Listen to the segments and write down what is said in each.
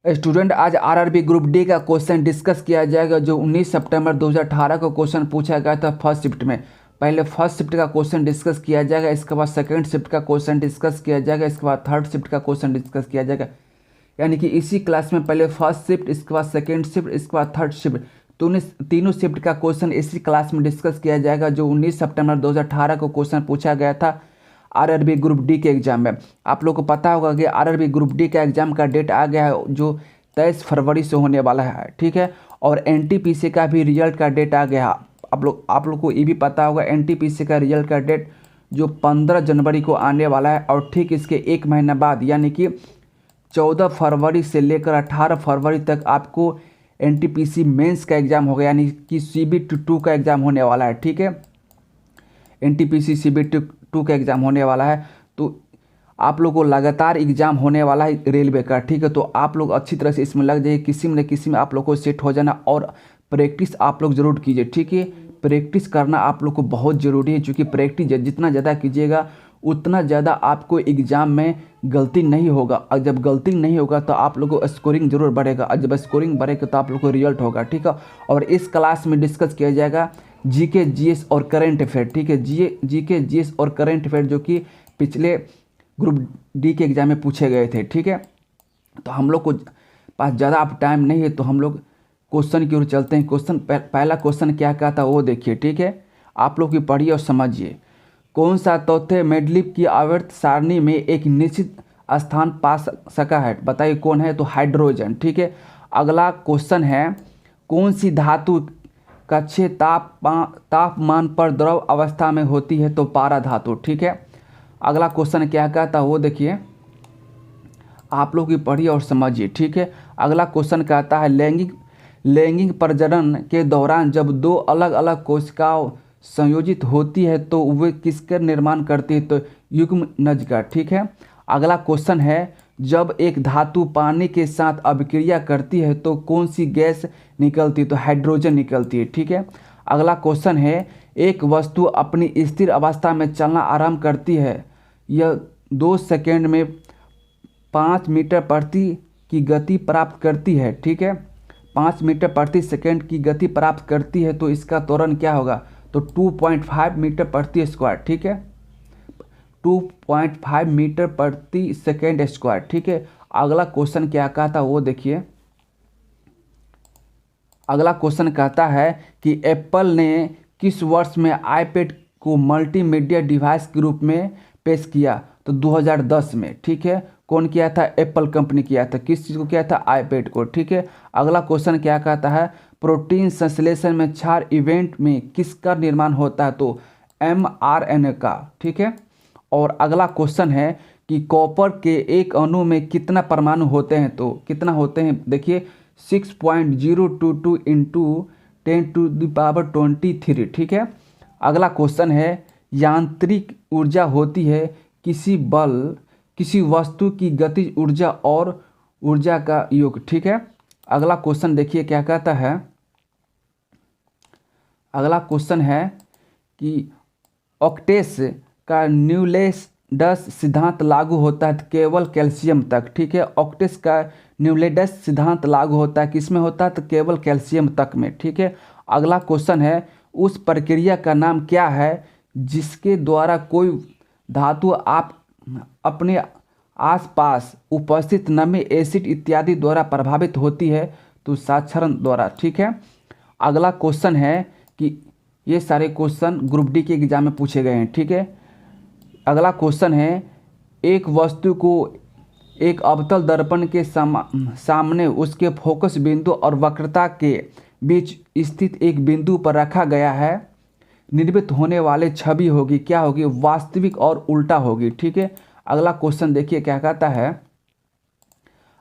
Student, आज RRB group D का question discuss किया जाएगा जो 19 सितंबर 2018 को क्वेश्चन पूछा गया था फर्स्ट शिफ्ट में। पहले फर्स्ट शिफ्ट का क्वेश्चन डिस्कस किया जाएगा, इसके बाद सेकंड शिफ्ट का क्वेश्चन डिस्कस किया जाएगा, इसके बाद थर्ड शिफ्ट का क्वेश्चन डिस्कस किया जाएगा। यानी कि इसी क्लास में पहले फर्स्ट शिफ्ट, इसके बाद सेकेंड शिफ्ट, इसके बाद थर्ड शिफ्ट, तीनों शिफ्ट का क्वेश्चन इसी क्लास में डिस्कस किया जाएगा जो 19 सितंबर 2018 को क्वेश्चन पूछा गया था आरआरबी ग्रुप डी के एग्जाम में। आप लोग को पता होगा कि आरआरबी ग्रुप डी का एग्जाम का डेट आ गया है जो 23 फरवरी से होने वाला है, ठीक है। और एनटीपीसी का भी रिजल्ट का डेट आ गया। आप लोग को ये भी पता होगा एनटीपीसी का रिजल्ट का डेट जो 15 जनवरी को आने वाला है और ठीक इसके एक महीना बाद यानी कि 14 फरवरी से लेकर 18 फरवरी तक आपको एनटीपीसी मेंस का एग्ज़ाम होगा, यानी कि सीबीटी 2 का एग्ज़ाम होने वाला है, ठीक है। एनटीपीसी सीबीटी 2 का एग्ज़ाम होने वाला है, तो आप लोग को लगातार एग्ज़ाम होने वाला है रेलवे का, ठीक है। तो आप लोग अच्छी तरह से इसमें लग जाइए, किसी न किसी में आप लोग को सेट हो जाना और प्रैक्टिस आप लोग ज़रूर कीजिए, ठीक है। प्रैक्टिस करना आप लोग को बहुत ज़रूरी है, क्योंकि प्रैक्टिस जितना ज़्यादा कीजिएगा उतना ज़्यादा आपको एग्ज़ाम में गलती नहीं होगा, और जब गलती नहीं होगा तो आप लोगों को स्कोरिंग जरूर बढ़ेगा, और जब स्कोरिंग बढ़ेगा तो आप लोग को रिजल्ट होगा, ठीक है। और इस क्लास में डिस्कस किया जाएगा जीके जीएस और करंट अफेयर, ठीक है। जीके जीएस और करंट अफेयर जो कि पिछले ग्रुप डी के एग्ज़ाम में पूछे गए थे, ठीक है। तो हम लोग को पास ज़्यादा अब टाइम नहीं है, तो हम लोग क्वेश्चन की ओर चलते हैं। पहला क्वेश्चन क्या कहा था वो देखिए, ठीक है। आप लोग की पढ़िए और समझिए। कौन सा तथ्य मेंडलीव की आवर्त सारणी में एक निश्चित स्थान पा सका है? बताइए कौन है? तो हाइड्रोजन, ठीक है। अगला क्वेश्चन है कौन सी धातु कक्षीय तापमान पर द्रव अवस्था में होती है? तो पारा धातु, ठीक है। अगला क्वेश्चन क्या कहता है वो देखिए, आप लोग की पढ़िए और समझिए, ठीक है। अगला क्वेश्चन कहता है लैंगिक प्रजनन के दौरान जब दो अलग अलग कोशिकाओं संयोजित होती है तो वे किसका निर्माण करती है? तो युग्मनज का, ठीक है। अगला क्वेश्चन है जब एक धातु पानी के साथ अभिक्रिया करती है तो कौन सी गैस निकलती है? तो हाइड्रोजन निकलती है, ठीक है। अगला क्वेश्चन है एक वस्तु अपनी स्थिर अवस्था में चलना आरंभ करती है, यह 2 सेकेंड में 5 मीटर प्रति की गति प्राप्त करती है, ठीक है। 5 मीटर प्रति सेकेंड की गति प्राप्त करती है, तो इसका त्वरण क्या होगा? तो 2.5 मीटर प्रति स्क्वायर, ठीक है। 2.5 मीटर प्रति सेकेंड स्क्वायर, ठीक है। अगला क्वेश्चन क्या कहता वो देखिए। अगला क्वेश्चन कहता है कि एप्पल ने किस वर्ष में आईपैड को मल्टीमीडिया डिवाइस के रूप में पेश किया? तो 2010 में, ठीक है। कौन किया था? एप्पल कंपनी किया था। किस चीज़ को किया था? आईपैड को, ठीक है। अगला क्वेश्चन क्या कहता है प्रोटीन संश्लेषण में क्षार इवेंट में किसका निर्माण होता है? तो mRNA का, ठीक है। और अगला क्वेश्चन है कि कॉपर के एक अणु में कितना परमाणु होते हैं? तो कितना होते हैं देखिए 6.022 इंटू 10⁻23, ठीक है। अगला क्वेश्चन है यांत्रिक ऊर्जा होती है किसी वस्तु की गतिज ऊर्जा और ऊर्जा का योग, ठीक है। अगला क्वेश्चन देखिए क्या कहता है। अगला क्वेश्चन है कि ऑक्टेस का न्यूलेडस सिद्धांत लागू होता है केवल कैल्शियम तक, ठीक है। ऑक्टेस का न्यूलेडस सिद्धांत लागू होता है किस में होता है? तो केवल कैल्शियम तक में, ठीक है। अगला क्वेश्चन है उस प्रक्रिया का नाम क्या है जिसके द्वारा कोई धातु आप अपने आसपास उपस्थित नमी, एसिड इत्यादि द्वारा प्रभावित होती है? तो साक्षरण द्वारा, ठीक है। अगला क्वेश्चन है कि ये सारे क्वेश्चन ग्रुप डी के एग्जाम में पूछे गए हैं, ठीक है। अगला क्वेश्चन है एक वस्तु को एक अवतल दर्पण के सामने उसके फोकस बिंदु और वक्रता के बीच स्थित एक बिंदु पर रखा गया है, निर्मित होने वाले छवि होगी क्या होगी? वास्तविक और उल्टा होगी, ठीक है। अगला क्वेश्चन देखिए क्या कहता है।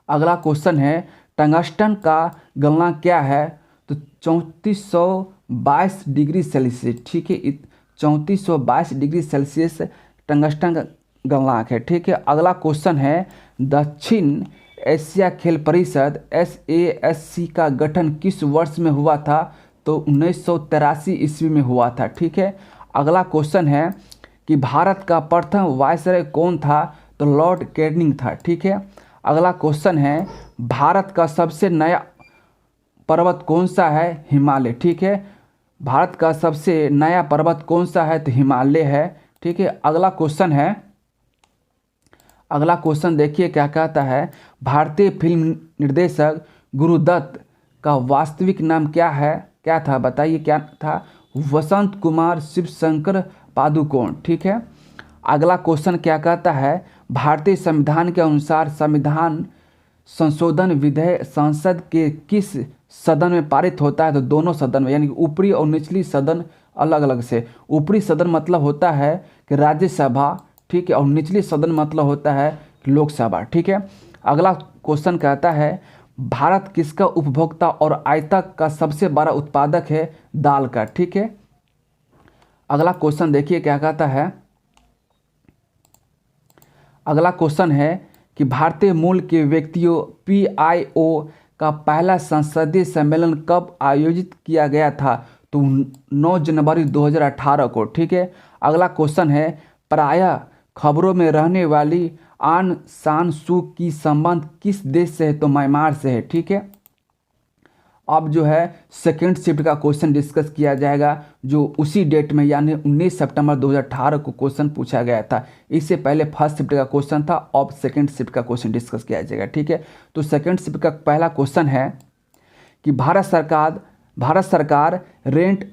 अगला क्वेश्चन है टंगस्टन का गलनांक क्या है? तो 3422 डिग्री सेल्सियस, ठीक है। 3422 डिग्री सेल्सियस टंगस्टन का गलनांक है, ठीक है। अगला क्वेश्चन है दक्षिण एशिया खेल परिषद SASC का गठन किस वर्ष में हुआ था? तो 1983 ईस्वी में हुआ था, ठीक है। अगला क्वेश्चन है कि भारत का प्रथम वायसराय कौन था? तो लॉर्ड कैनिंग था, ठीक है। अगला क्वेश्चन है भारत का सबसे नया पर्वत कौन सा है? हिमालय। ठीक है, भारत का सबसे नया पर्वत कौन सा है? तो हिमालय है। ठीक है, अगला क्वेश्चन देखिए क्या कहता है, भारतीय फिल्म निर्देशक गुरुदत्त का वास्तविक नाम क्या था? बताइए क्या था? वसंत कुमार शिवशंकर पादुकोण। ठीक है, अगला क्वेश्चन क्या कहता है, भारतीय संविधान के अनुसार संविधान संशोधन विधेयक संसद के किस सदन में पारित होता है? तो दोनों सदन में, यानी कि ऊपरी और निचली सदन अलग अलग से। ऊपरी सदन मतलब होता है कि राज्यसभा, ठीक है, और निचली सदन मतलब होता है लोकसभा। ठीक है, अगला क्वेश्चन कहता है भारत किसका उपभोक्ता और आयात का सबसे बड़ा उत्पादक है? दाल का। ठीक है, अगला क्वेश्चन देखिए क्या कहता है, अगला क्वेश्चन है कि भारतीय मूल के व्यक्तियों PIO का पहला संसदीय सम्मेलन कब आयोजित किया गया था? तो 9 जनवरी 2018 को। ठीक है, अगला क्वेश्चन है प्रायः खबरों में रहने वाली आन सान सू की संबंध किस देश से है? तो म्यांमार से है। ठीक है, अब जो है सेकेंड शिफ्ट का क्वेश्चन डिस्कस किया जाएगा, जो उसी डेट में यानी 19 सितंबर 2018 को क्वेश्चन पूछा गया था। इससे पहले फर्स्ट शिफ्ट का क्वेश्चन था, अब सेकेंड शिफ्ट का क्वेश्चन डिस्कस किया जाएगा। ठीक है, तो सेकेंड शिफ्ट का पहला क्वेश्चन है कि भारत सरकार रेंट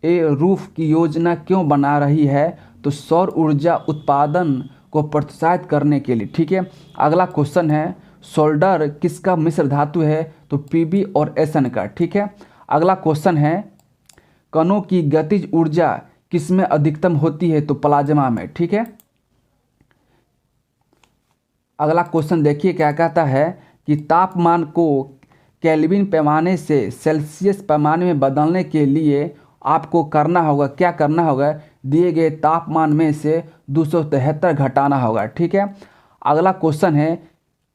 ए रूफ की योजना क्यों बना रही है? तो सौर ऊर्जा उत्पादन को प्रोत्साहित करने के लिए। ठीक है, अगला क्वेश्चन है सोल्डर किसका मिश्र धातु है? तो Pb और Sn का। ठीक है, अगला क्वेश्चन है कणों की गतिज ऊर्जा किसमें अधिकतम होती है? तो प्लाज्मा में। ठीक है, अगला क्वेश्चन देखिए क्या कहता है कि तापमान को केल्विन पैमाने से सेल्सियस पैमाने में बदलने के लिए आपको क्या करना होगा? दिए गए तापमान में से 273 घटाना होगा। ठीक है, अगला क्वेश्चन है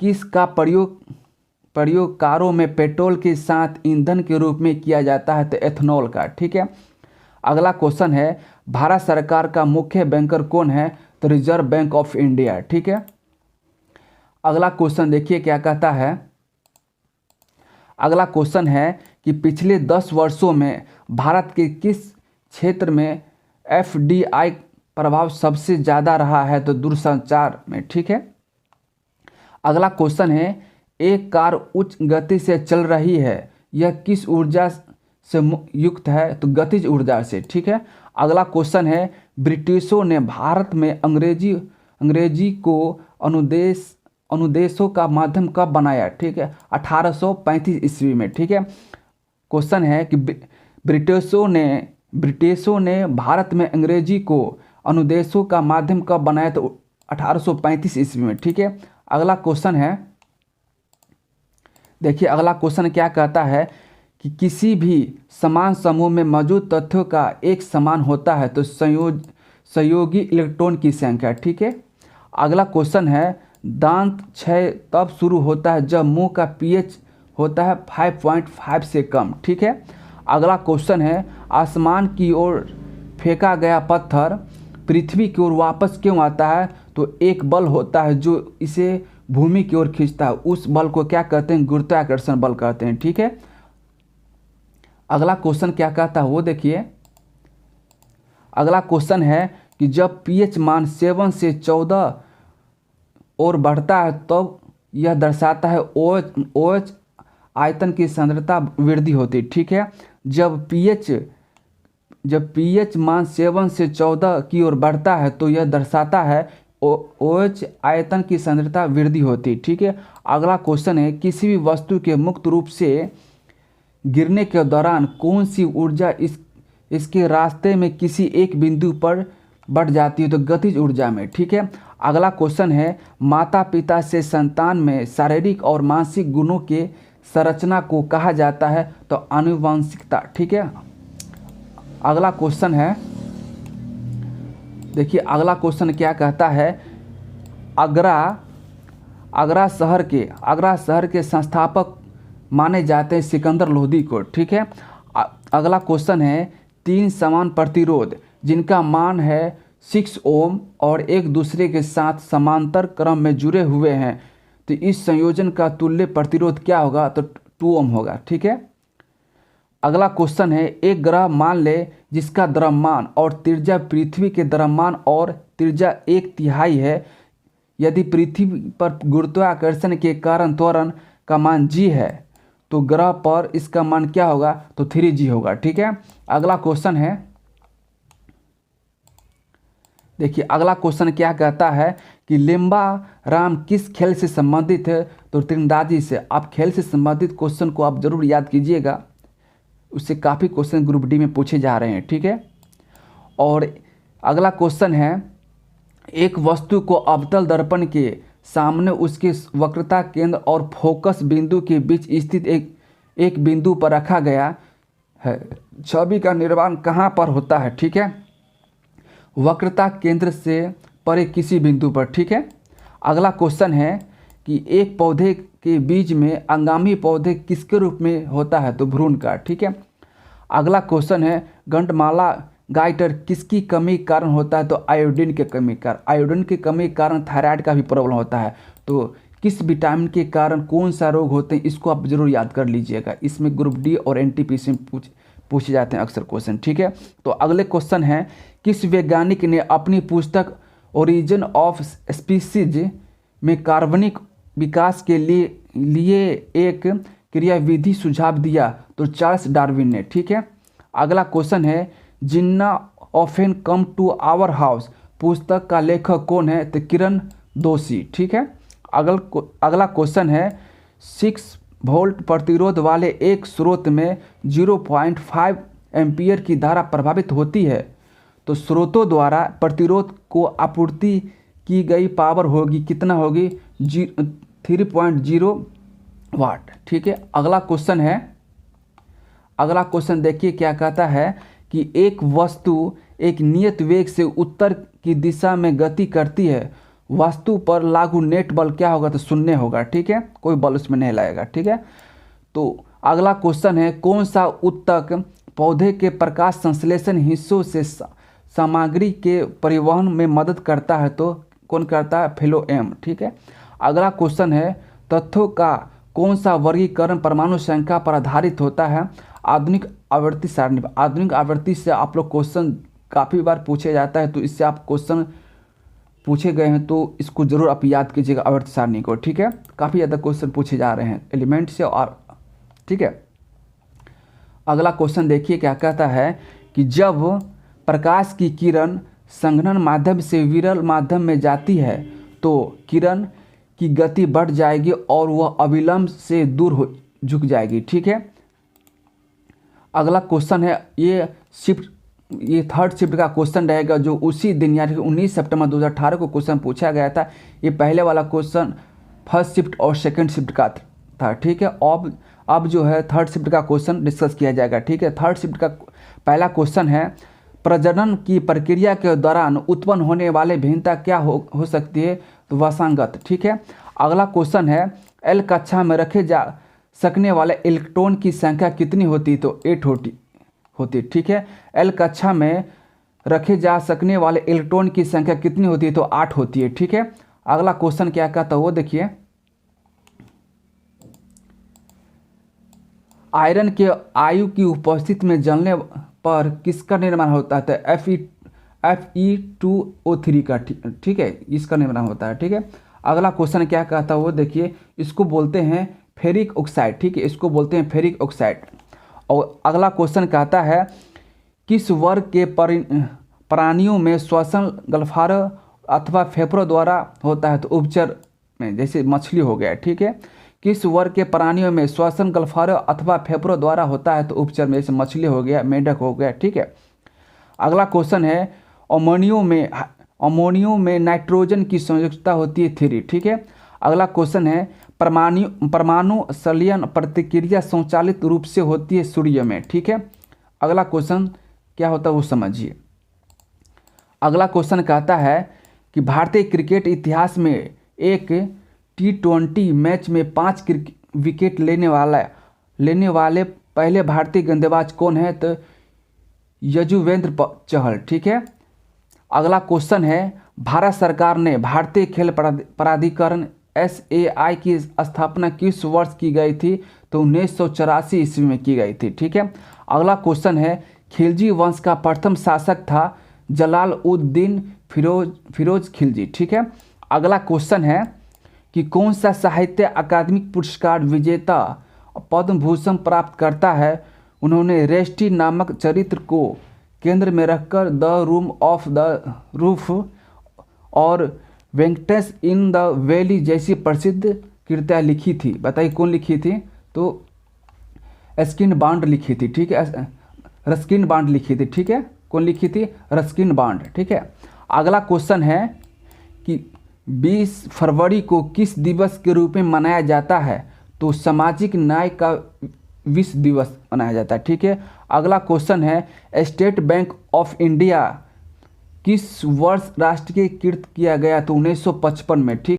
किसका प्रयोग कारों में पेट्रोल के साथ ईंधन के रूप में किया जाता है? तो एथेनॉल का। ठीक है, अगला क्वेश्चन है भारत सरकार का मुख्य बैंकर कौन है? तो रिजर्व बैंक ऑफ इंडिया। ठीक है, अगला क्वेश्चन देखिए क्या कहता है, अगला क्वेश्चन है कि पिछले 10 वर्षों में भारत के किस क्षेत्र में FDI प्रभाव सबसे ज़्यादा रहा है? तो दूरसंचार में। ठीक है, अगला क्वेश्चन है एक कार उच्च गति से चल रही है, यह किस ऊर्जा से युक्त है? तो गतिज ऊर्जा से। ठीक है, अगला क्वेश्चन है ब्रिटिशों ने भारत में अंग्रेजी को अनुदेशों का माध्यम कब बनाया? ठीक है, 1835 ईस्वी में। ठीक है, क्वेश्चन है कि ब्रिटिशों ने भारत में अंग्रेजी को अनुदेशों का माध्यम कब बनाया? तो 1835 ईस्वी में। ठीक है, अगला क्वेश्चन है देखिए, अगला क्वेश्चन क्या कहता है कि किसी भी समान समूह में मौजूद तथ्यों का एक समान होता है? तो संयोगी इलेक्ट्रॉन की संख्या। ठीक है, अगला क्वेश्चन है दांत क्षय तब शुरू होता है जब मुंह का pH होता है 5.5 से कम। ठीक है, अगला क्वेश्चन है आसमान की ओर फेंका गया पत्थर पृथ्वी की ओर वापस क्यों आता है? तो एक बल होता है जो इसे भूमि की ओर खींचता है, उस बल को क्या कहते हैं? गुरुत्वाकर्षण बल कहते हैं। ठीक है, अगला क्वेश्चन क्या कहता है वो देखिए, अगला क्वेश्चन है कि जब pH मान 7 से 14 और बढ़ता है तो यह दर्शाता है OH आयतन की सांद्रता वृद्धि होती है। ठीक है, जब pH मान 7 से 14 की ओर बढ़ता है तो यह दर्शाता है OH आयतन की सांद्रता वृद्धि होती है। ठीक है, अगला क्वेश्चन है किसी भी वस्तु के मुक्त रूप से गिरने के दौरान कौन सी ऊर्जा इसके रास्ते में किसी एक बिंदु पर बढ़ जाती है? तो गतिज ऊर्जा में। ठीक है, अगला क्वेश्चन है माता पिता से संतान में शारीरिक और मानसिक गुणों के संरचना को कहा जाता है? तो आनुवंशिकता। ठीक है, अगला क्वेश्चन है देखिए, अगला क्वेश्चन क्या कहता है आगरा शहर के संस्थापक माने जाते हैं सिकंदर लोदी को। ठीक है, अगला क्वेश्चन है 3 समान प्रतिरोध जिनका मान है 6 ओम और एक दूसरे के साथ समांतर क्रम में जुड़े हुए हैं, तो इस संयोजन का तुल्य प्रतिरोध क्या होगा, तो 2 ओम होगा। ठीक है। अगला क्वेश्चन है, एक ग्रह मान ले जिसका द्रव्यमान और त्रिज्या पृथ्वी के द्रव्यमान और त्रिज्या 1/3 है। यदि पृथ्वी पर गुरुत्वाकर्षण के कारण त्वरण का मान g है तो ग्रह पर इसका मान क्या होगा, तो 3g होगा। ठीक है। अगला क्वेश्चन है, देखिए अगला क्वेश्चन क्या कहता है कि लिम्बा राम किस खेल से संबंधित है, तो तीरंदाजी से। आप खेल से संबंधित क्वेश्चन को आप जरूर याद कीजिएगा, उससे काफ़ी क्वेश्चन ग्रुप डी में पूछे जा रहे हैं। ठीक है। और अगला क्वेश्चन है, एक वस्तु को अवतल दर्पण के सामने उसके वक्रता केंद्र और फोकस बिंदु के बीच स्थित एक बिंदु पर रखा गया है। छवि का निर्माण कहाँ पर होता है। ठीक है। वक्रता केंद्र से परे किसी बिंदु पर। ठीक है। अगला क्वेश्चन है कि एक पौधे के बीज में अंगामी पौधे किसके रूप में होता है, तो भ्रूण का। ठीक है। अगला क्वेश्चन है, गंडमाला गाइटर किसकी कमी के कारण होता है, तो आयोडीन के कमी के कारण। आयोडीन की कमी के कारण थायराइड का भी प्रॉब्लम होता है। तो किस विटामिन के कारण कौन सा रोग होते हैं, इसको आप जरूर याद कर लीजिएगा। इसमें ग्रुप डी और एनटीपीसी में पूछे जाते हैं अक्सर क्वेश्चन। ठीक है। तो अगले क्वेश्चन है, किस वैज्ञानिक ने अपनी पुस्तक ओरिजिन ऑफ स्पीसीज में कार्बनिक विकास के लिए एक क्रियाविधि सुझाव दिया, तो चार्ल्स डार्विन ने। ठीक है। अगला क्वेश्चन है, Jinnah often come to our house पुस्तक का लेखक कौन है, तो किरण दोषी। ठीक है। अगला क्वेश्चन है, 6 वोल्ट प्रतिरोध वाले एक स्रोत में 0.5 एम्पियर की धारा प्रभावित होती है, तो स्रोतों द्वारा प्रतिरोध को आपूर्ति की गई पावर होगी, कितना होगी, 3.0 वाट। ठीक है। अगला क्वेश्चन देखिए क्या कहता है कि एक वस्तु एक नियत वेग से उत्तर की दिशा में गति करती है, वस्तु पर लागू नेट बल क्या होगा, तो 0 होगा। ठीक है। कोई बल उसमें नहीं लगेगा। ठीक है। तो अगला क्वेश्चन है, कौन सा उत्तक पौधे के प्रकाश संश्लेषण हिस्सों से सामग्री के परिवहन में मदद करता है, तो कौन करता है, फ्लोएम। ठीक है। अगला क्वेश्चन है, तत्वों का कौन सा वर्गीकरण परमाणु संख्या पर आधारित होता है, आधुनिक आवर्ती सारणी। आधुनिक आवर्ती से आप लोग क्वेश्चन काफ़ी बार पूछे जाता है, तो इससे आप क्वेश्चन पूछे गए हैं तो इसको जरूर आप याद कीजिएगा आवर्ती सारणी को। ठीक है। काफ़ी ज़्यादा क्वेश्चन पूछे जा रहे हैं एलिमेंट से और। ठीक है। अगला क्वेश्चन देखिए क्या कहता है कि जब प्रकाश की किरण संघनन माध्यम से विरल माध्यम में जाती है तो किरण की गति बढ़ जाएगी और वह अविलंब से दूर हो झुक जाएगी। ठीक है। अगला क्वेश्चन है, ये थर्ड शिफ्ट का क्वेश्चन रहेगा जो उसी दिन यानी 19 सितंबर 2018 को क्वेश्चन पूछा गया था। ये पहले वाला क्वेश्चन फर्स्ट शिफ्ट और सेकंड शिफ्ट का था। ठीक है। अब जो है थर्ड शिफ्ट का क्वेश्चन डिस्कस किया जाएगा। ठीक है। थर्ड शिफ्ट का पहला क्वेश्चन है, प्रजनन की प्रक्रिया के दौरान उत्पन्न होने वाले भिन्नता क्या हो सकती है, तो वसांगत। ठीक है। अगला क्वेश्चन है, एल कक्षा में रखे जा सकने वाले इलेक्ट्रॉन की संख्या कितनी होती है, तो 8 होती। ठीक है। एल कक्षा में रखे जा सकने वाले इलेक्ट्रॉन की संख्या कितनी होती है, तो 8 होती है। ठीक है। अगला क्वेश्चन क्या कहता है वो देखिए, आयरन के आयु की उपस्थिति में जलने पर किसका निर्माण होता है, तो Fe2O3 का। ठीक है। इसका निर्माण होता है। ठीक है। अगला क्वेश्चन क्या कहता है वो देखिए, इसको बोलते हैं फेरिक ऑक्साइड। ठीक है। इसको बोलते हैं फेरिक ऑक्साइड। और अगला क्वेश्चन कहता है, किस वर्ग के प्राणियों में श्वसन गलफार अथवा फेफड़ों द्वारा होता है, तो उभयचर में, जैसे मछली हो गया। ठीक है। किस वर्ग के प्राणियों में श्वसन गलफार अथवा फेफड़ों द्वारा होता है, तो उभयचर में, जैसे मछली हो गया, मेंढक हो गया। ठीक है। अगला क्वेश्चन है, अमोनियो में नाइट्रोजन की संयोजकता होती है 3। ठीक है। अगला क्वेश्चन है, परमाणु संलयन प्रतिक्रिया स्वचालित रूप से होती है सूर्य में। ठीक है। अगला क्वेश्चन क्या होता है वो समझिए। अगला क्वेश्चन कहता है कि भारतीय क्रिकेट इतिहास में एक T20 मैच में 5 विकेट लेने वाले पहले भारतीय गेंदबाज कौन है, तो यजुवेंद्र चहल। ठीक है। अगला क्वेश्चन है, भारत सरकार ने भारतीय खेल प्राधिकरण SAI की स्थापना किस वर्ष की गई थी? तो 1984 ईस्वी में की गई थी। ठीक है। अगला क्वेश्चन है, खिलजी वंश का प्रथम शासक था जलाल उद दीन फिरोज खिलजी। ठीक है। अगला क्वेश्चन है कि कौन सा साहित्य अकादमिक पुरस्कार विजेता पद्म भूषण प्राप्त करता है? उन्होंने रेस्टी नामक चरित्र को केंद्र में रखकर the room of the roof और वेंकटेश इन द वैली जैसी प्रसिद्ध कृतियाँ लिखी थी। बताइए कौन लिखी थी? तो रस्किन बॉन्ड लिखी थी। ठीक है, रस्किन बॉन्ड लिखी थी। ठीक है, कौन लिखी थी? Ruskin bond. ठीक है। अगला क्वेश्चन है कि 20 फरवरी को किस दिवस के रूप में मनाया जाता है? तो सामाजिक न्याय का विश्व दिवस मनाया जाता है। ठीक है। अगला क्वेश्चन है, स्टेट बैंक ऑफ इंडिया किस वर्ष राष्ट्रीयकृत किया गया? तो 1955 में। ठीक।